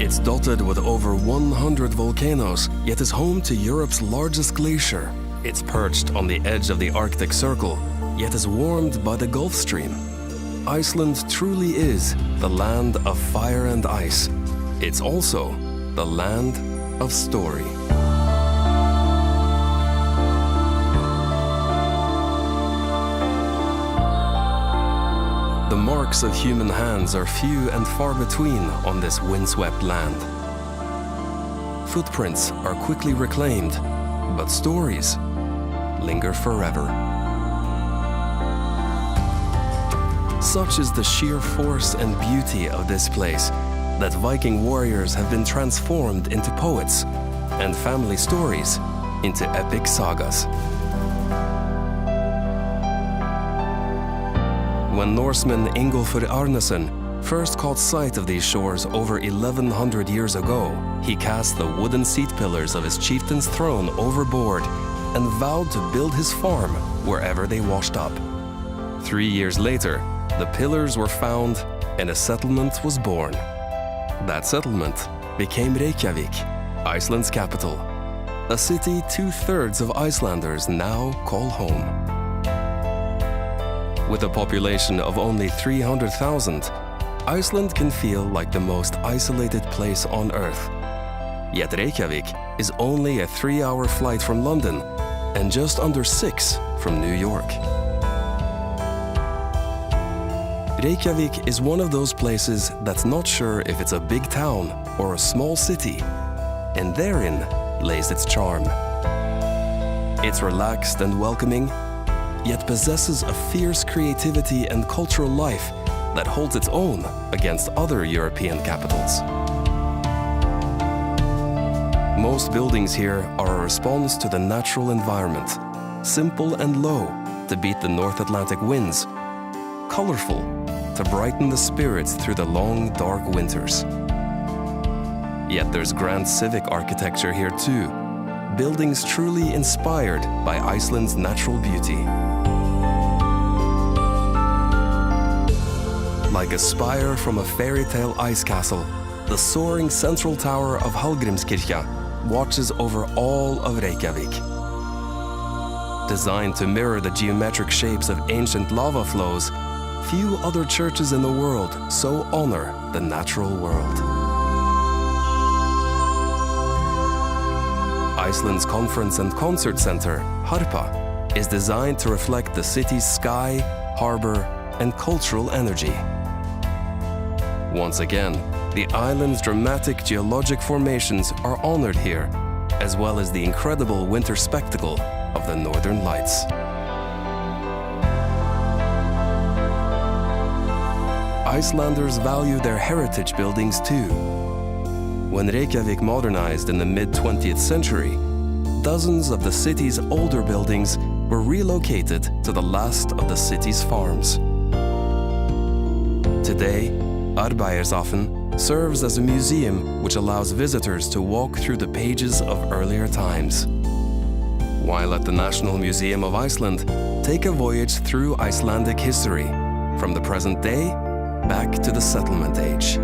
It's dotted with over 100 volcanoes, yet is home to Europe's largest glacier. It's perched on the edge of the Arctic Circle, yet is warmed by the Gulf Stream. Iceland truly is the land of fire and ice. It's also the land of story. The marks of human hands are few and far between on this windswept land. Footprints are quickly reclaimed, but stories linger forever. Such is the sheer force and beauty of this place that Viking warriors have been transformed into poets and family stories into epic sagas. When Norseman Ingolfur Arnesen first caught sight of these shores over 1100 years ago, he cast the wooden seat pillars of his chieftain's throne overboard and vowed to build his farm wherever they washed up. 3 years later, the pillars were found and a settlement was born. That settlement became Reykjavik, Iceland's capital, a city 2/3 of Icelanders now call home. With a population of only 300,000, Iceland can feel like the most isolated place on Earth. Yet Reykjavik is only a 3-hour flight from London and just under 6 from New York. Reykjavik is one of those places that's not sure if it's a big town or a small city, and therein lays its charm. It's relaxed and welcoming, yet possesses a fierce creativity and cultural life that holds its own against other European capitals. Most buildings here are a response to the natural environment, simple and low to beat the North Atlantic winds, colorful to brighten the spirits through the long, dark winters. Yet there's grand civic architecture here too, buildings truly inspired by Iceland's natural beauty. Like a spire from a fairy tale ice castle, the soaring central tower of Hallgrímskirkja watches over all of Reykjavik. Designed to mirror the geometric shapes of ancient lava flows, few other churches in the world so honor the natural world. Iceland's conference and concert center, Harpa, is designed to reflect the city's sky, harbor, and cultural energy. Once again, the island's dramatic geologic formations are honored here, as well as the incredible winter spectacle of the Northern Lights. Icelanders value their heritage buildings too. When Reykjavik modernized in the mid-20th century, dozens of the city's older buildings were relocated to the last of the city's farms. Today, Arbeiðarsáttr serves as a museum which allows visitors to walk through the pages of earlier times. While at the National Museum of Iceland, take a voyage through Icelandic history, from the present day back to the settlement age.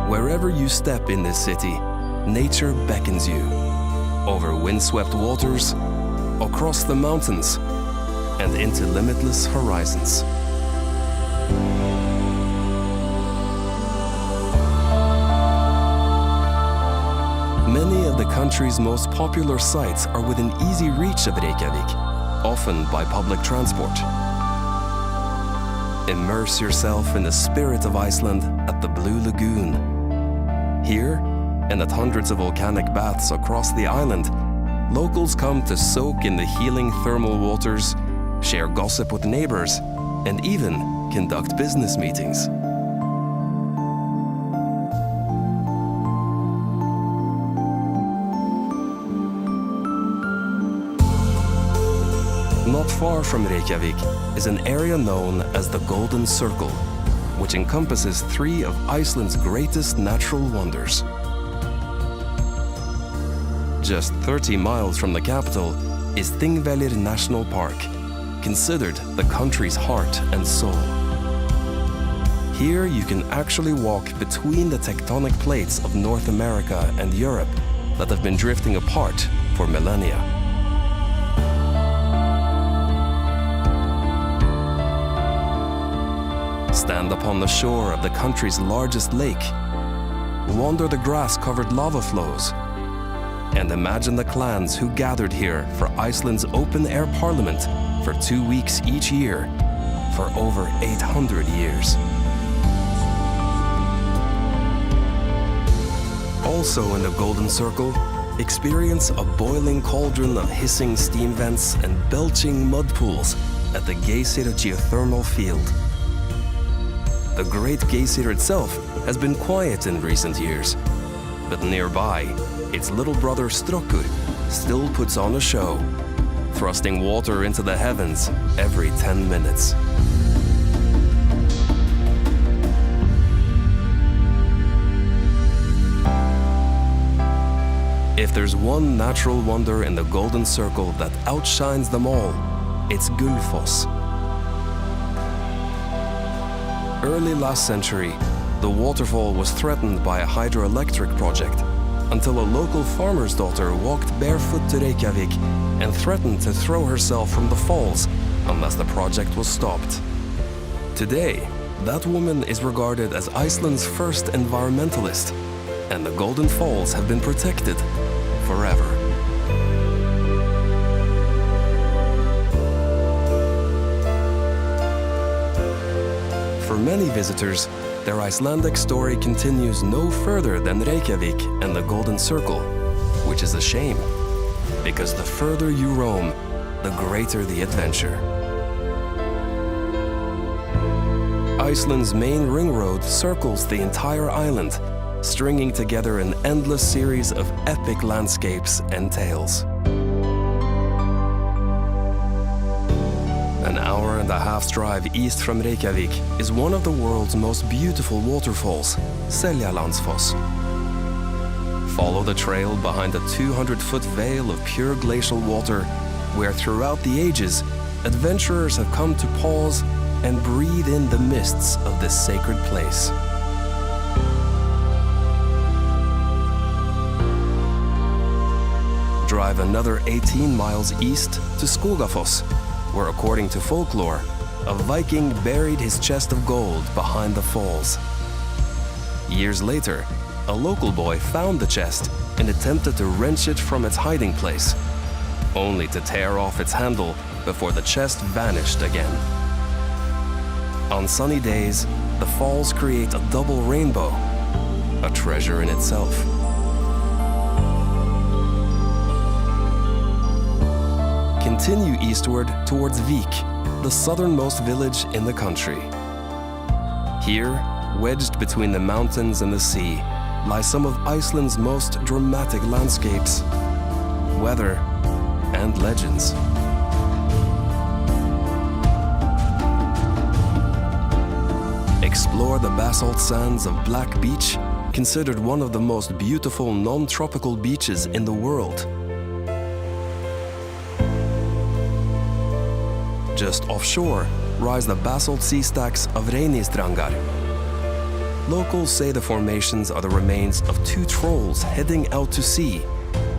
Wherever you step in this city, nature beckons you. Over windswept waters, across the mountains, and into limitless horizons. Many of the country's most popular sites are within easy reach of Reykjavik, often by public transport. Immerse yourself in the spirit of Iceland at the Blue Lagoon. Here, and at hundreds of volcanic baths across the island, locals come to soak in the healing thermal waters, share gossip with neighbors, and even conduct business meetings. Not far from Reykjavik is an area known as the Golden Circle, which encompasses 3 of Iceland's greatest natural wonders. Just 30 miles from the capital is Thingvellir National Park, considered the country's heart and soul. Here you can actually walk between the tectonic plates of North America and Europe that have been drifting apart for millennia. Stand upon the shore of the country's largest lake, wander the grass-covered lava flows, and imagine the clans who gathered here for Iceland's open-air parliament for 2 weeks each year for over 800 years. Also in the Golden Circle, experience a boiling cauldron of hissing steam vents and belching mud pools at the Geysir geothermal field. The Great Geysir itself has been quiet in recent years, but nearby, its little brother Strokkur still puts on a show, thrusting water into the heavens every 10 minutes. If there's one natural wonder in the Golden Circle that outshines them all, it's Gullfoss. Early last century, the waterfall was threatened by a hydroelectric project until a local farmer's daughter walked barefoot to Reykjavik and threatened to throw herself from the falls unless the project was stopped. Today, that woman is regarded as Iceland's first environmentalist, and the Golden Falls have been protected forever. For many visitors, their Icelandic story continues no further than Reykjavik and the Golden Circle, which is a shame, because the further you roam, the greater the adventure. Iceland's main ring road circles the entire island, stringing together an endless series of epic landscapes and tales. An hour-and-a-half's drive east from Reykjavik is one of the world's most beautiful waterfalls, Seljalandsfoss. Follow the trail behind a 200-foot veil of pure glacial water, where throughout the ages, adventurers have come to pause and breathe in the mists of this sacred place. Drive another 18 miles east to Skogafoss, where, according to folklore, a Viking buried his chest of gold behind the falls. Years later, a local boy found the chest and attempted to wrench it from its hiding place, only to tear off its handle before the chest vanished again. On sunny days, the falls create a double rainbow, a treasure in itself. Continue eastward towards Vik, the southernmost village in the country. Here, wedged between the mountains and the sea, lie some of Iceland's most dramatic landscapes, weather, and legends. Explore the basalt sands of Black Beach, considered one of the most beautiful non-tropical beaches in the world. Just offshore rise the basalt sea stacks of Reynistrangar. Locals say the formations are the remains of two trolls heading out to sea,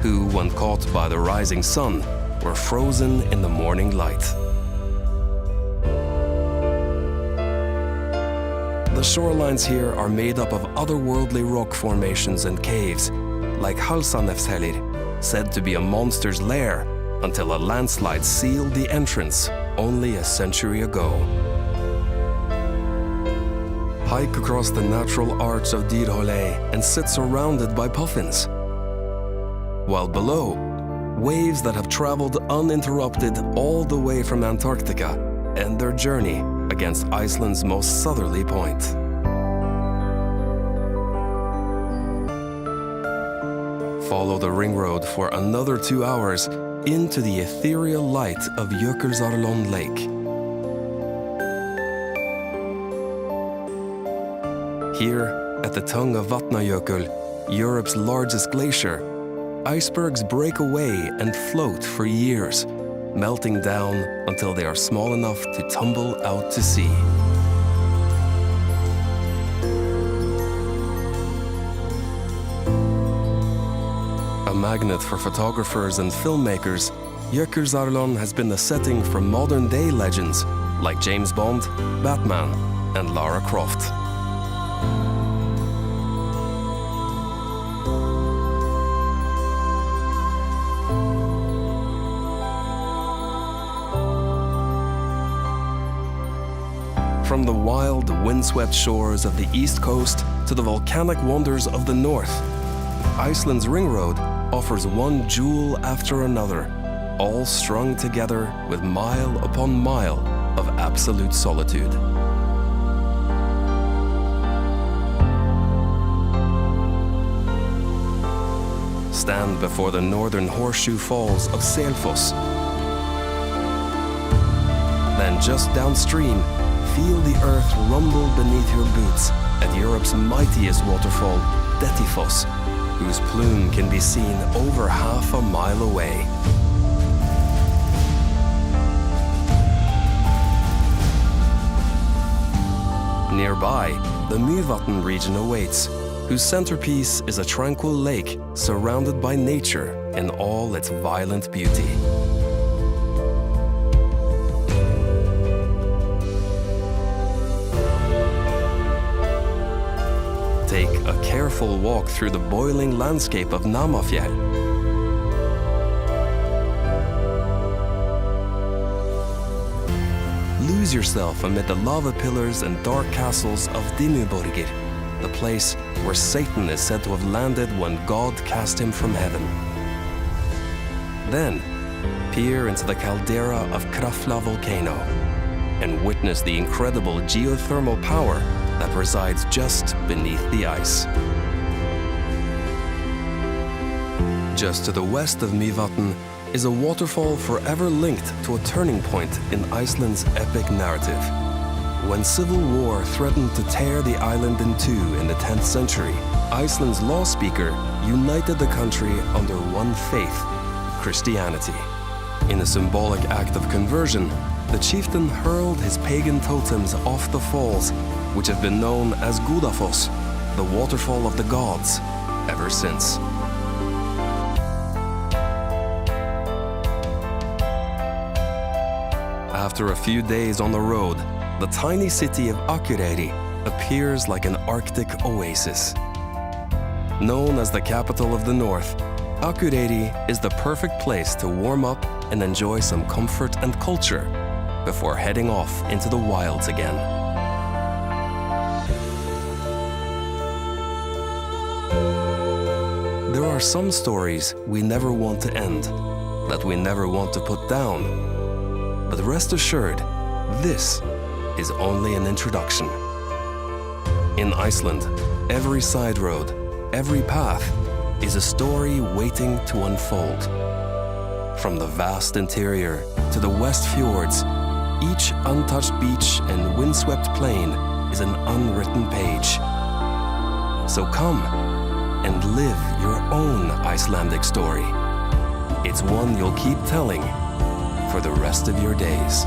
who, when caught by the rising sun, were frozen in the morning light. The shorelines here are made up of otherworldly rock formations and caves, like Halsanefshellir, said to be a monster's lair until a landslide sealed the entrance only a century ago. Hike across the natural arch of Dyrhólaey and sit surrounded by puffins. While below, waves that have traveled uninterrupted all the way from Antarctica end their journey against Iceland's most southerly point. Follow the ring road for another 2 hours into the ethereal light of Jökulsárlón Lake. Here, at the tongue of Vatnajökull, Europe's largest glacier, icebergs break away and float for years, melting down until they are small enough to tumble out to sea. A magnet for photographers and filmmakers, Jökulsárlón has been the setting for modern-day legends like James Bond, Batman, and Lara Croft. From the wild, windswept shores of the east coast to the volcanic wonders of the north, Iceland's ring road offers one jewel after another, all strung together with mile upon mile of absolute solitude. Stand before the northern horseshoe falls of Selfoss. Then just downstream, feel the earth rumble beneath your boots at Europe's mightiest waterfall, Dettifoss, whose plume can be seen over half a mile away. Nearby, the Mývatn region awaits, whose centerpiece is a tranquil lake surrounded by nature in all its violent beauty. Take a careful walk through the boiling landscape of Namafjell. Lose yourself amid the lava pillars and dark castles of Dimmuborgir, the place where Satan is said to have landed when God cast him from heaven. Then, peer into the caldera of Krafla volcano and witness the incredible geothermal power that resides just beneath the ice. Just to the west of Mývatn is a waterfall forever linked to a turning point in Iceland's epic narrative. When civil war threatened to tear the island in two in the 10th century, Iceland's law speaker united the country under one faith, Christianity. In a symbolic act of conversion, the chieftain hurled his pagan totems off the falls, which have been known as Gudafoss, the waterfall of the gods, ever since. After a few days on the road, the tiny city of Akureyri appears like an Arctic oasis. Known as the capital of the north, Akureyri is the perfect place to warm up and enjoy some comfort and culture before heading off into the wilds again. There are some stories we never want to end, that we never want to put down. But rest assured, this is only an introduction. In Iceland, every side road, every path is a story waiting to unfold. From the vast interior to the west fjords, each untouched beach and windswept plain is an unwritten page. So come and live your own Icelandic story. It's one you'll keep telling for the rest of your days.